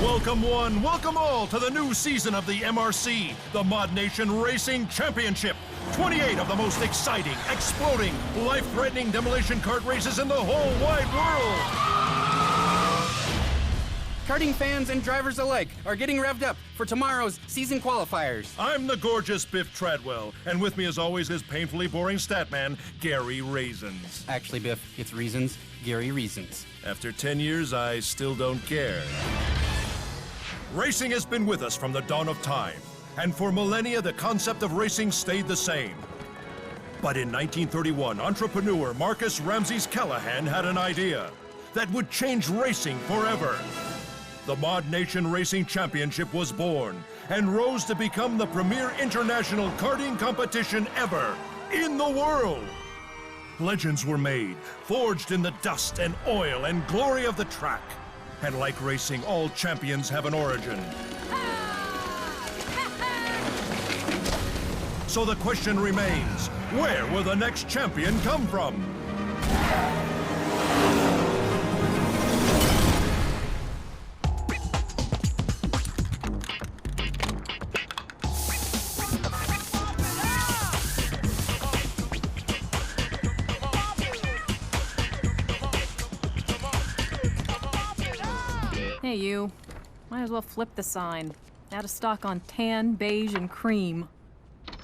Welcome one, welcome all to the new season of the MRC, the ModNation Racing Championship. 28 of the most exciting, exploding, life-threatening demolition kart races in the whole wide world. Karting fans and drivers alike are getting revved up for tomorrow's season qualifiers. I'm the gorgeous Biff Treadwell, and with me as always is painfully boring statman, Gary Raisins. Actually, Biff, it's Reasons, Gary Reasons. After 10 years, I still don't care. Racing has been with us from the dawn of time, and for millennia the concept of racing stayed the same. But in 1931, entrepreneur Marcus Ramses Callahan had an idea that would change racing forever. The ModNation Racing Championship was born and rose to become the premier international karting competition ever in the world. Legends were made, forged in the dust and oil and glory of the track. And like racing, all champions have an origin. So the question remains, where will the next champion come from? Hey, you. Might as well flip the sign. Out of stock on tan, beige, and cream.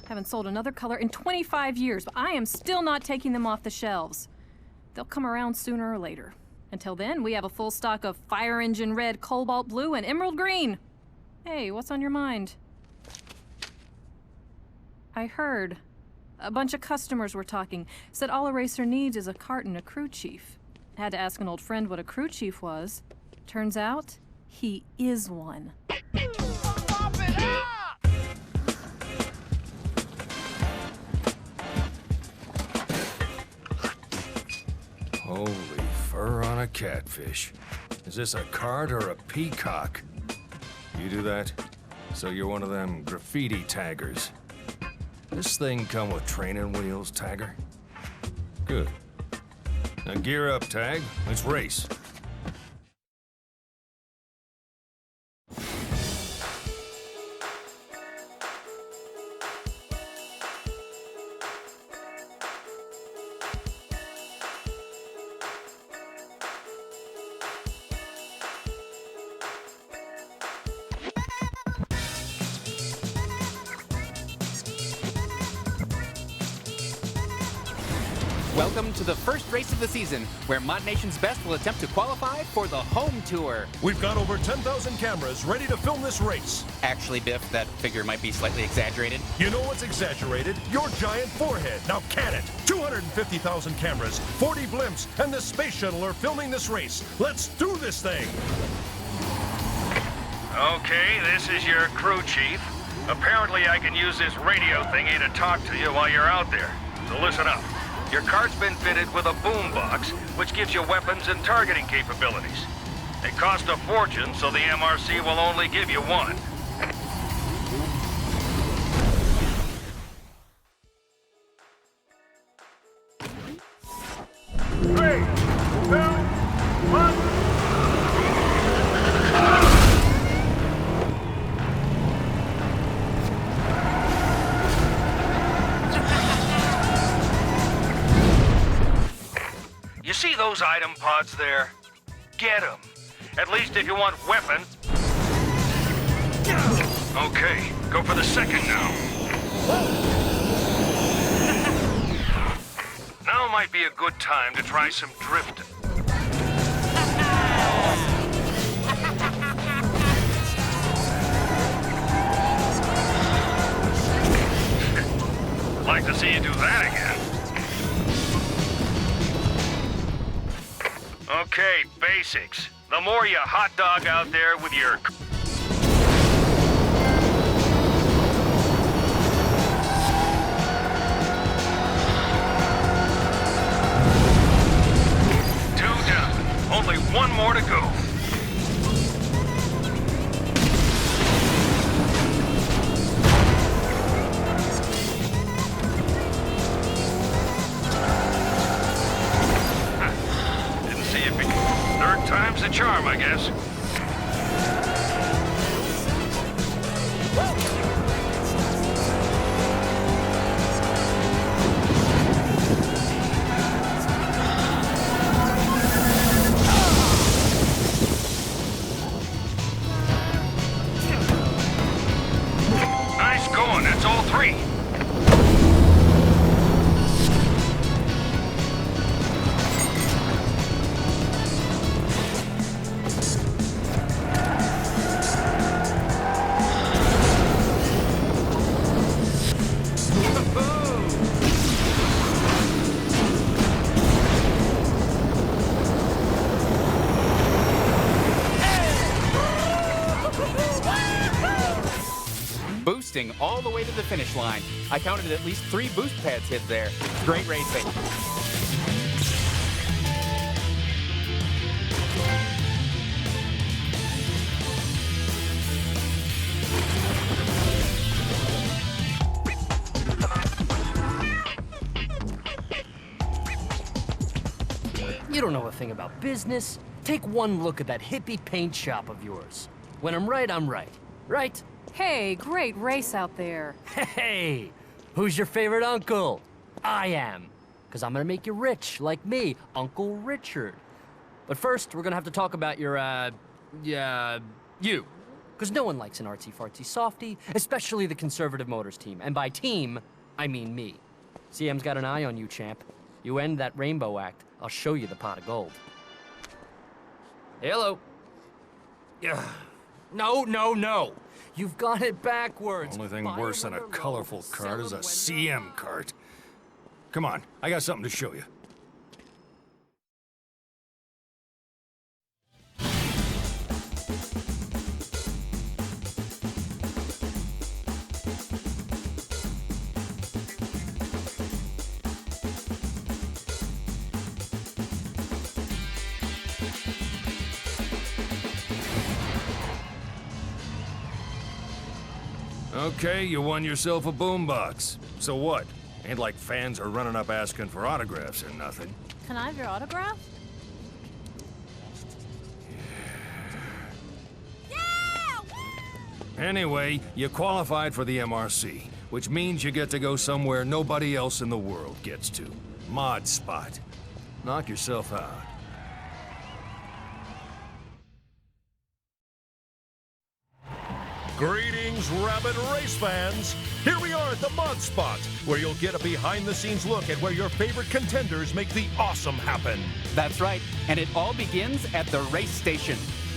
Haven't sold another color in 25 years, but I am still not taking them off the shelves. They'll come around sooner or later. Until then, we have a full stock of fire engine red, cobalt blue, and emerald green. Hey, what's on your mind? I heard. A bunch of customers were talking. Said all a racer needs is a kart and a crew chief. Had to ask an old friend what a crew chief was. Turns out, he is one. Holy fur on a catfish. Is this a cart or a peacock? You do that? So you're one of them graffiti taggers. This thing come with training wheels, tagger? Good. Now gear up, Tag. Let's race. Welcome to the first race of the season, where ModNation's best will attempt to qualify for the home tour. We've got over 10,000 cameras ready to film this race. Actually, Biff, that figure might be slightly exaggerated. You know what's exaggerated? Your giant forehead. Now can it? 250,000 cameras, 40 blimps, and the space shuttle are filming this race. Let's do this thing. Okay, this is your crew chief. Apparently I can use this radio thingy to talk to you while you're out there. So listen up. Your cart's been fitted with a boombox, which gives you weapons and targeting capabilities. They cost a fortune, so the MRC will only give you one. 3, 2, 1. You see those item pods there? Get them. At least if you want weapons. Okay, go for the second now. Now might be a good time to try some drifting. Like to see you do that again. Okay, basics. The more you hot dog out there with your... Two down. Only one more to go. Third time's the charm, I guess. Nice going, that's all three. Boosting all the way to the finish line. I counted at least 3 boost pads hit there. Great racing. You don't know a thing about business. Take one look at that hippie paint shop of yours. When I'm right, I'm right. Right? Hey, great race out there. Hey, who's your favorite uncle? I am. Because I'm gonna make you rich, like me, Uncle Richard. But first, we're gonna have to talk about your, you. Because no one likes an artsy-fartsy softy, especially the conservative motors team. And by team, I mean me. CM's got an eye on you, champ. You end that rainbow act, I'll show you the pot of gold. Hello. Yeah. No. You've got it backwards. Only thing worse than a colorful cart is a CM cart. Come on, I got something to show you. Okay, you won yourself a boombox. So what? Ain't like fans are running up asking for autographs or nothing. Can I have your autograph? Anyway, you qualified for the MRC, which means you get to go somewhere nobody else in the world gets to. Mod Spot. Knock yourself out. Greetings, rabid race fans! Here we are at the Mod Spot, where you'll get a behind-the-scenes look at where your favorite contenders make the awesome happen. That's right, and it all begins at the race station.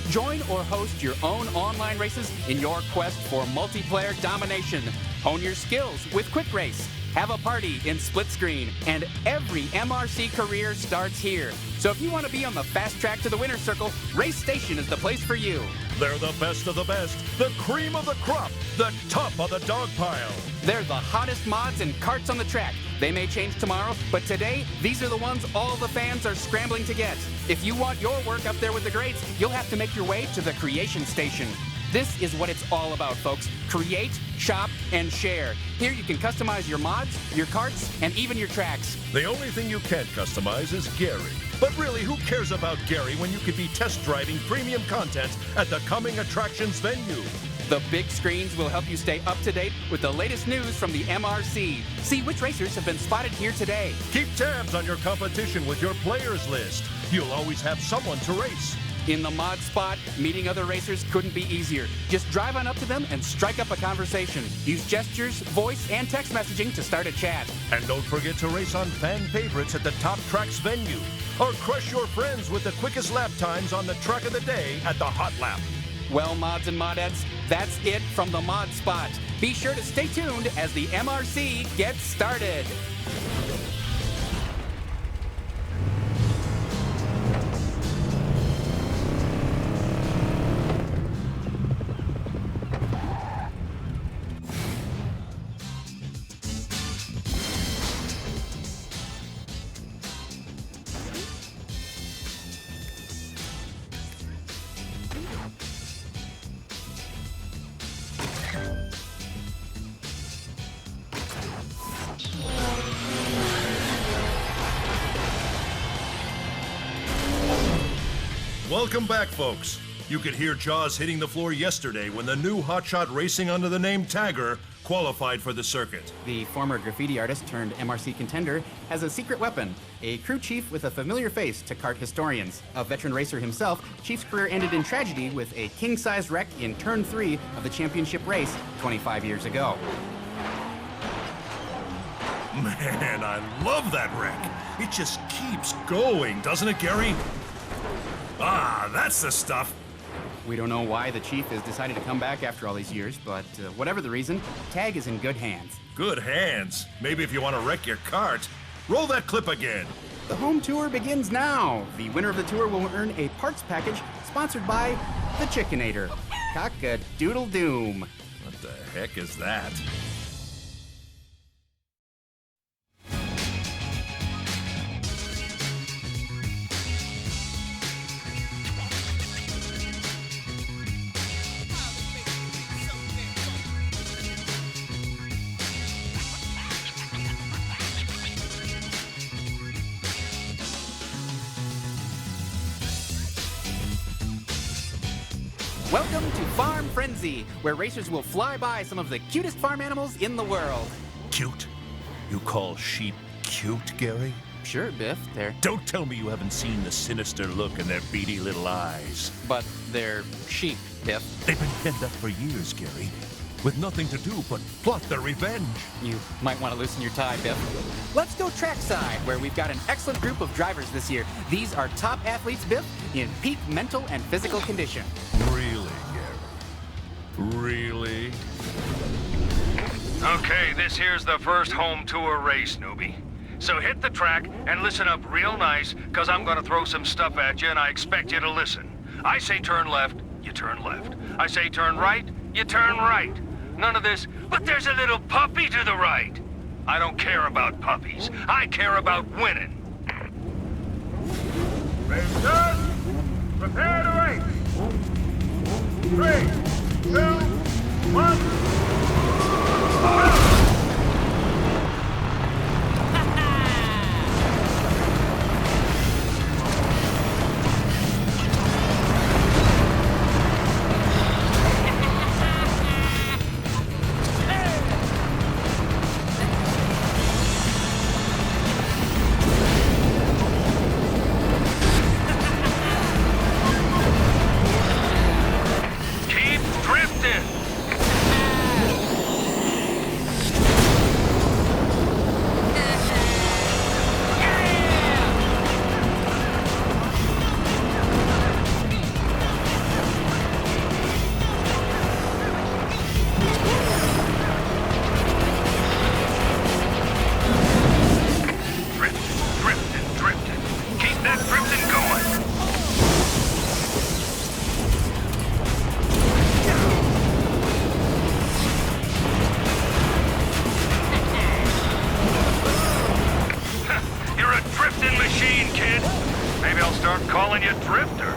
Join or host your own online races in your quest for multiplayer domination. Hone your skills with Quick Race. Have a party in Split Screen. And every MRC career starts here. So if you want to be on the fast track to the winner's circle, Race Station is the place for you. They're the best of the best, the cream of the crop, the top of the dog pile. They're the hottest mods and carts on the track. They may change tomorrow, but today, these are the ones all the fans are scrambling to get. If you want your work up there with the greats, you'll have to make your way to the Creation Station. This is what it's all about, folks. Create, shop, and share. Here you can customize your mods, your carts, and even your tracks. The only thing you can't customize is Gary. But really, who cares about Gary when you could be test driving premium content at the coming attractions venue? The big screens will help you stay up to date with the latest news from the MRC. See which racers have been spotted here today. Keep tabs on your competition with your players list. You'll always have someone to race. In the mod spot, meeting other racers couldn't be easier. Just drive on up to them and strike up a conversation. Use gestures, voice, and text messaging to start a chat. And don't forget to race on fan favorites at the top tracks venue. Or crush your friends with the quickest lap times on the track of the day at the Hot Lap. Well, mods and modettes, that's it from the Mod Spot. Be sure to stay tuned as the MRC gets started. Welcome back, folks. You could hear Jaws hitting the floor yesterday when the new hotshot racing under the name Tagger qualified for the circuit. The former graffiti artist turned MRC contender has a secret weapon, a crew chief with a familiar face to kart historians. A veteran racer himself, Chief's career ended in tragedy with a king-sized wreck in turn 3 of the championship race 25 years ago. Man, I love that wreck. It just keeps going, doesn't it, Gary? Ah, that's the stuff. We don't know why the Chief has decided to come back after all these years, but whatever the reason, Tag is in good hands. Good hands. Maybe if you want to wreck your cart. Roll that clip again. The home tour begins now. The winner of the tour will earn a parts package sponsored by the Chickinator. Cock-a-doodle-doom. What the heck is that? Welcome to Farm Frenzy, where racers will fly by some of the cutest farm animals in the world. Cute? You call sheep cute, Gary? Sure, Biff, Don't tell me you haven't seen the sinister look in their beady little eyes. but they're sheep, Biff. They've been penned up for years, Gary, with nothing to do but plot their revenge. You might want to loosen your tie, Biff. Let's go trackside, where we've got an excellent group of drivers this year. These are top athletes, Biff, in peak mental and physical condition. Really, Gary? Really? Okay, this here's the first home tour race, newbie. So hit the track and listen up real nice, because I'm going to throw some stuff at you and I expect you to listen. I say turn left, you turn left. I say turn right, you turn right. None of this, but there's a little puppy to the right. I don't care about puppies. I care about winning. Racers, prepare to race. 3, 2, 1. Keep drifting. Drifting. Keep that drifting going. You're a drifting machine, kid. Maybe I'll start calling you Drifter.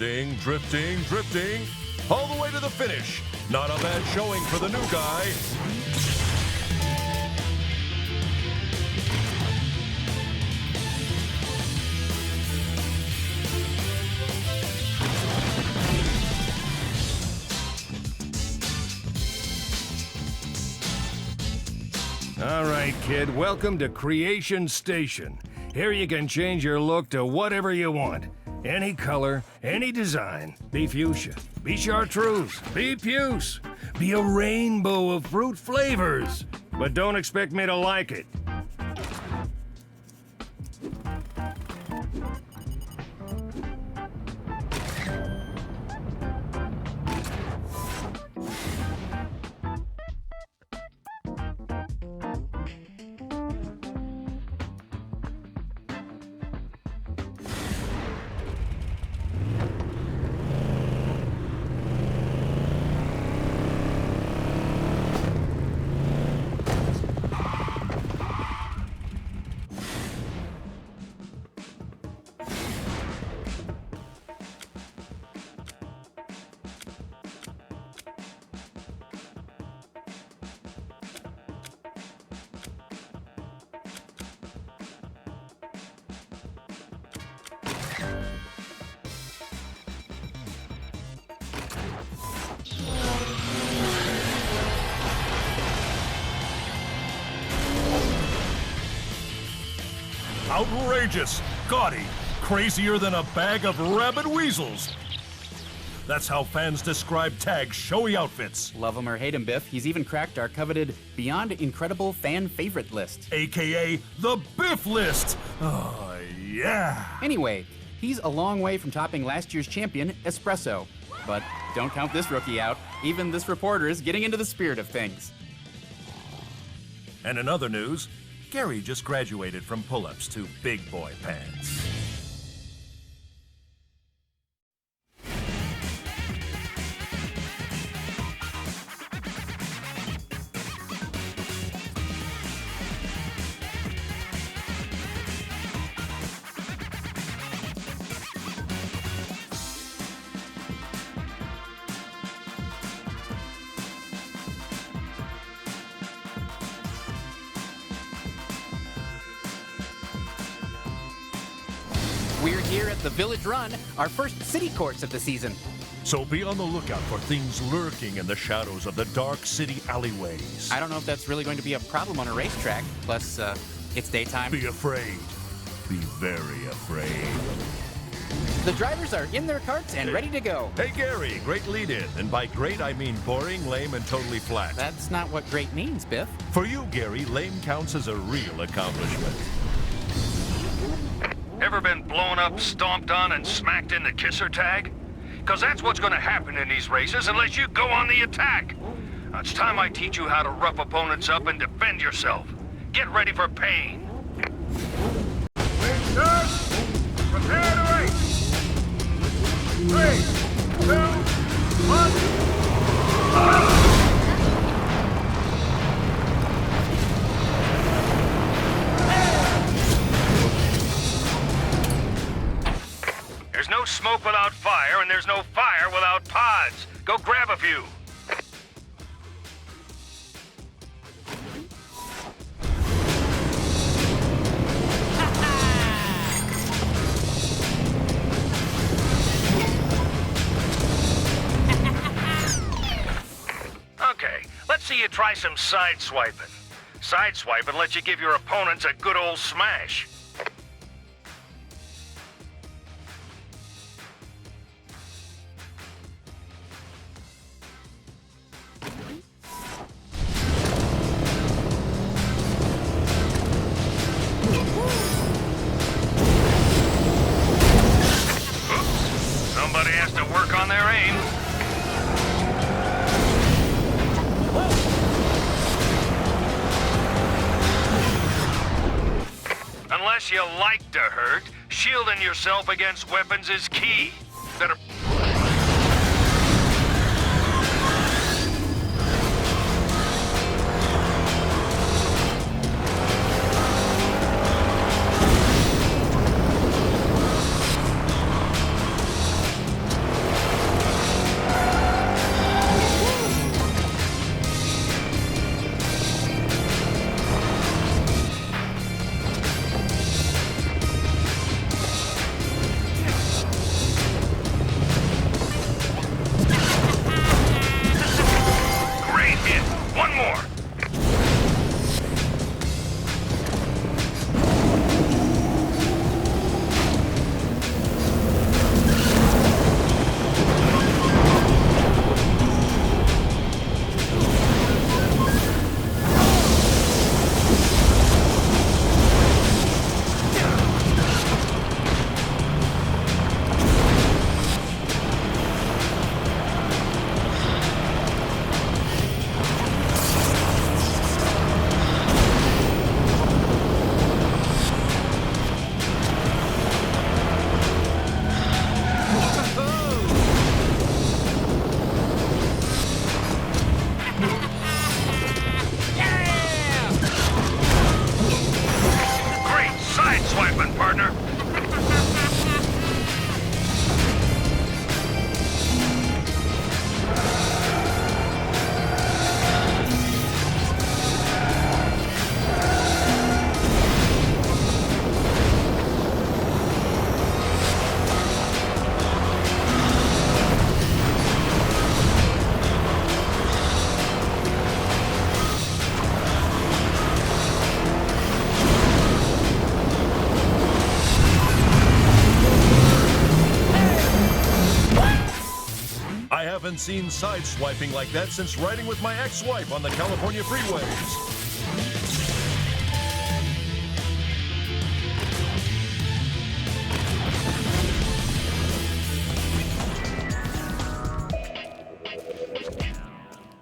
Drifting, drifting, drifting, all the way to the finish. Not a bad showing for the new guy. All right, kid, welcome to Creation Station. Here you can change your look to whatever you want. Any color, any design. Be fuchsia, be chartreuse, be puce, be a rainbow of fruit flavors. But don't expect me to like it. Outrageous, gaudy, crazier than a bag of rabid weasels. That's how fans describe Tag's showy outfits. Love him or hate him, Biff, he's even cracked our coveted Beyond Incredible fan favorite list. AKA the Biff List. Oh, yeah. Anyway, he's a long way from topping last year's champion, Espresso. But don't count this rookie out. Even this reporter is getting into the spirit of things. And in other news, Gary just graduated from pull-ups to big boy pants. We're here at the Village Run, our first city course of the season. So be on the lookout for things lurking in the shadows of the dark city alleyways. I don't know if that's really going to be a problem on a racetrack. Plus, it's daytime. Be afraid. Be very afraid. The drivers are in their carts and ready to go. Hey, Gary, great lead-in. And by great, I mean boring, lame, and totally flat. That's not what great means, Biff. For you, Gary, lame counts as a real accomplishment. Ever been blown up, stomped on, and smacked in the kisser tag? Because that's what's going to happen in these races unless you go on the attack. Now, it's time I teach you how to rough opponents up and defend yourself. Get ready for pain. Racers, prepare to race. 3, 2, 1. There's no smoke without fire, and there's no fire without pods. Go grab a few. Okay, let's see you try some sideswiping. Sideswiping lets you give your opponents a good old smash. Somebody has to work on their aim. Unless you like to hurt, shielding yourself against weapons is key. Better... I haven't seen sideswiping like that since riding with my ex-wife on the California freeways.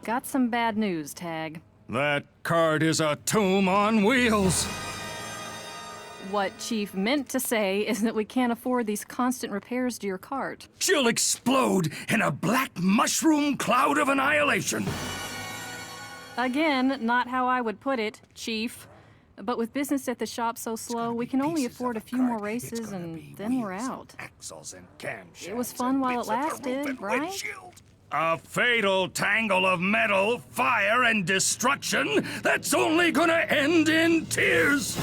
Got some bad news, Tag. That cart is a tomb on wheels. What Chief meant to say is that we can't afford these constant repairs to your cart. She'll explode in a black mushroom cloud of annihilation. Again, not how I would put it, Chief. But with business at the shop so slow, we can only afford a few more races and then we're out. It was fun while it lasted, right? A fatal tangle of metal, fire, and destruction that's only gonna end in tears!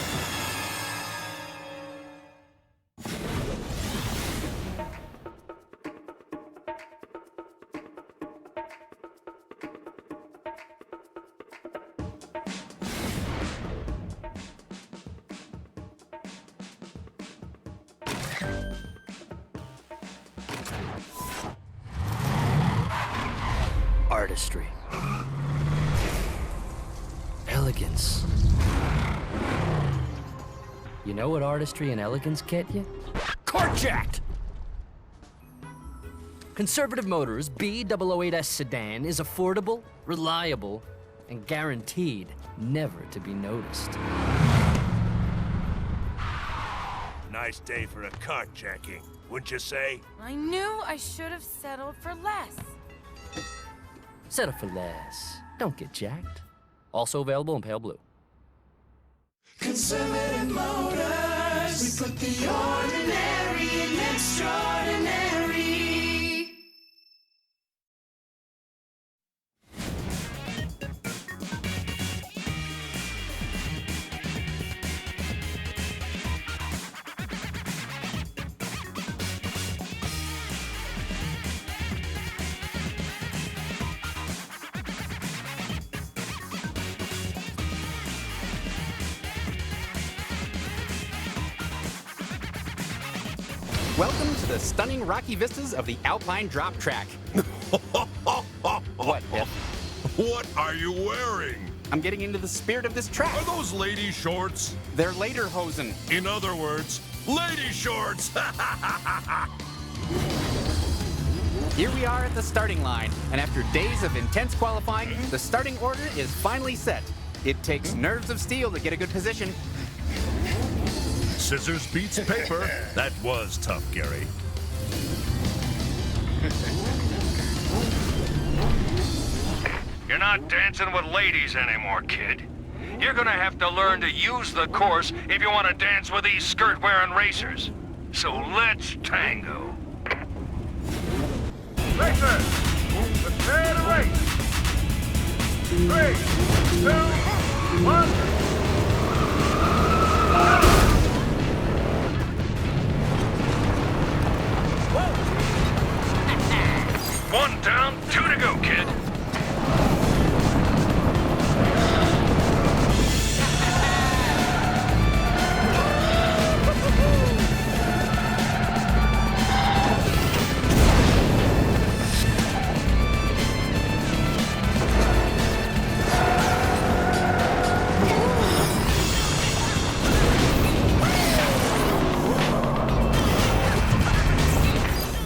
Artistry. Elegance. You know what artistry and elegance get you? Carjacked! Conservative Motors B008S sedan is affordable, reliable, and guaranteed never to be noticed. Nice day for a carjacking, wouldn't you say? I knew I should have settled for less. Settle for less. Don't get jacked. Also available in pale blue. Conservative Motors, we put the ordinary in extraordinary. Welcome to the stunning rocky vistas of the Alpine Drop Track. What, Biff? What are you wearing? I'm getting into the spirit of this track. Are those lady shorts? They're lederhosen. In other words, lady shorts! Here we are at the starting line, and after days of intense qualifying, the starting order is finally set. It takes nerves of steel to get a good position. Scissors beats paper. That was tough, Gary. You're not dancing with ladies anymore, kid. You're gonna have to learn to use the course if you want to dance with these skirt-wearing racers. So let's tango. Racers, prepare to race. 3, 2, 1. One down, 2 to go, kid.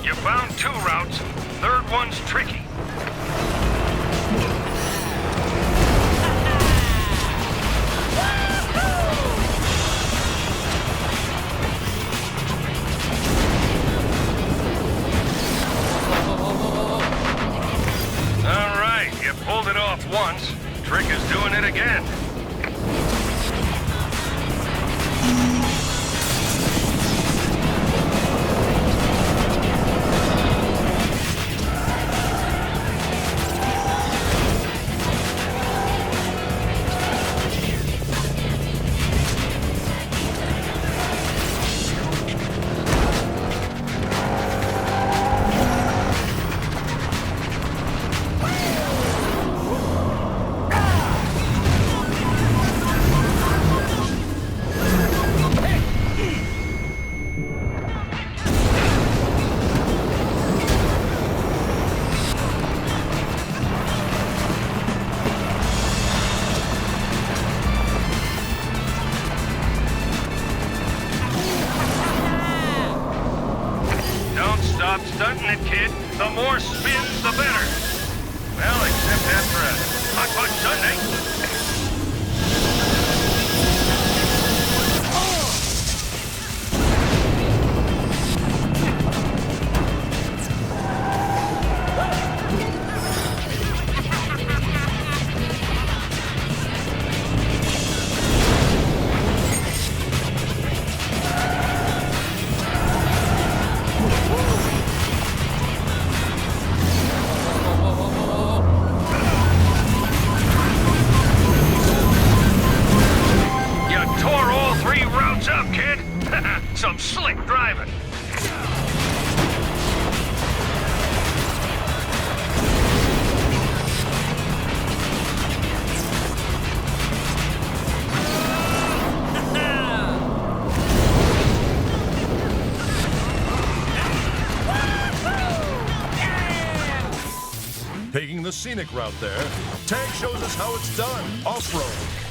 You found 2 routes. Third one's tricky. All right, you pulled it off once. Trick is doing it again. The more spins, the better. Well, except after a hot fudge sundae. Some slick driving. Taking the scenic route there, Tag shows us how it's done, off-road.